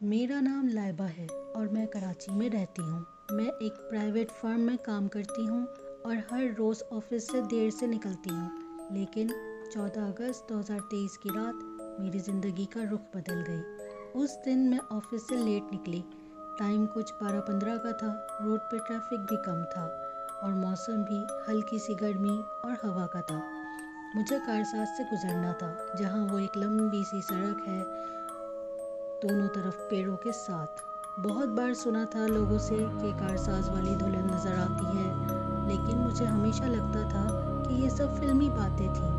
میرا نام لائبہ ہے اور میں کراچی میں رہتی ہوں۔ میں ایک پرائیویٹ فرم میں کام کرتی ہوں اور ہر روز آفس سے دیر سے نکلتی ہوں، لیکن 14 اگست 2023 کی رات میری زندگی کا رخ بدل گئی۔ اس دن میں آفس سے لیٹ نکلی۔ ٹائم کچھ 12:15 کا تھا، روڈ پہ ٹریفک بھی کم تھا اور موسم بھی ہلکی سی گرمی اور ہوا کا تھا۔ مجھے کارساز سے گزرنا تھا، جہاں وہ ایک لمبی سی سڑک ہے دونوں طرف پیڑوں کے ساتھ۔ بہت بار سنا تھا لوگوں سے کہ کارساز والی دلہن نظر آتی ہے، لیکن مجھے ہمیشہ لگتا تھا کہ یہ سب فلمی باتیں تھیں۔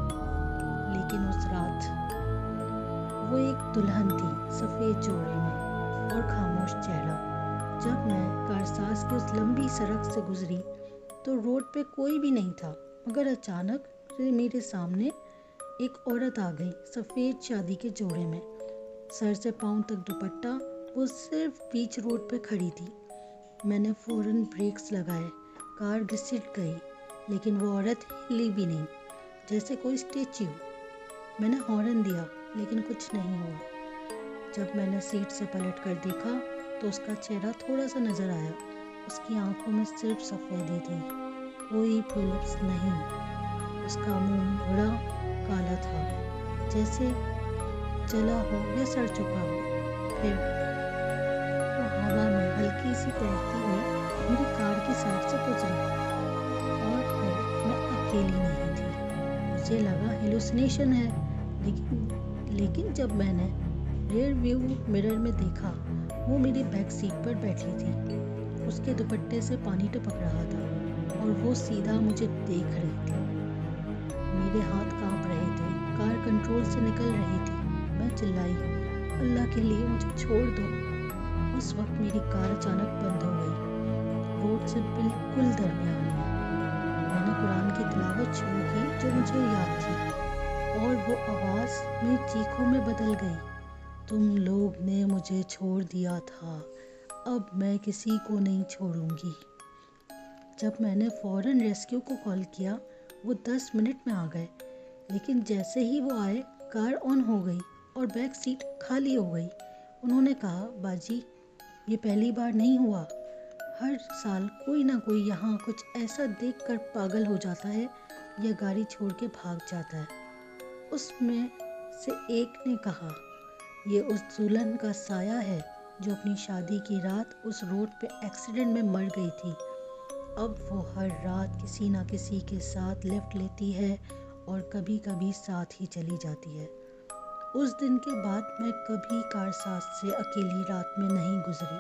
لیکن اس رات وہ ایک دلہن تھی، سفید جوڑے میں اور خاموش چہرہ۔ جب میں کارساز کی اس لمبی سڑک سے گزری تو روڈ پہ کوئی بھی نہیں تھا، مگر اچانک میرے سامنے ایک عورت آ گئی، سفید شادی کے جوڑے میں، سر سے پاؤں تک دوپٹہ۔ وہ صرف بیچ روڈ پہ کھڑی تھی۔ میں نے فوراً بریکس لگائے، کار گھسٹ گئی، لیکن وہ عورت ہلی بھی نہیں، جیسے کوئی اسٹیچو۔ میں نے ہارن دیا، لیکن کچھ نہیں ہوا۔ جب میں نے سیٹ سے پلٹ کر دیکھا تو اس کا چہرہ تھوڑا سا نظر آیا۔ اس کی آنکھوں میں صرف سفیدی تھی، کوئی پلپس نہیں۔ اس کا منہ بڑا کالا تھا، جیسے جلا ہو یا سڑ چکا ہو۔ پھر وہ ہوا میں ہلکی سی تیرتی ہوئی میری کار کی سائڈ سے گزری، اور پھر میں اکیلی نہیں تھی۔ مجھے لگا ہیلوسینیشن ہے، لیکن جب میں نے ریئر ویو مرر میں دیکھا، وہ میری بیک سیٹ پر بیٹھی تھی۔ اس کے دوپٹے سے پانی ٹپک رہا تھا اور وہ سیدھا مجھے دیکھ رہی تھی۔ میرے ہاتھ کانپ رہے تھے، کار کنٹرول سے نکل رہی تھی۔ میں چلائی، اللہ کے لیے مجھے چھوڑ دو۔ اس وقت میری کار اچانک بند ہو گئی، روڈ سے بالکل درمیان میں۔ میں نے قرآن کی تلاوت شروع کی جو مجھے یاد تھی، اور وہ آواز میری چیخوں میں بدل گئی، تم لوگ نے مجھے چھوڑ دیا تھا، اب میں کسی کو نہیں چھوڑوں گی۔ جب میں نے فوراً ریسکیو کو کال کیا، وہ 10 منٹ میں آ گئے، لیکن جیسے ہی وہ آئے کار آن ہو گئی اور بیک سیٹ خالی ہو گئی۔ انہوں نے کہا، باجی یہ پہلی بار نہیں ہوا، ہر سال کوئی نہ کوئی یہاں کچھ ایسا دیکھ کر پاگل ہو جاتا ہے یا گاڑی چھوڑ کے بھاگ جاتا ہے۔ اس میں سے ایک نے کہا، یہ اس دلہن کا سایہ ہے جو اپنی شادی کی رات اس روڈ پہ ایکسیڈنٹ میں مر گئی تھی۔ اب وہ ہر رات کسی نہ کسی کے ساتھ لیفٹ لیتی ہے اور کبھی کبھی ساتھ ہی چلی جاتی ہے۔ اس دن کے بعد میں کبھی کارساز سے اکیلی رات میں نہیں گزری۔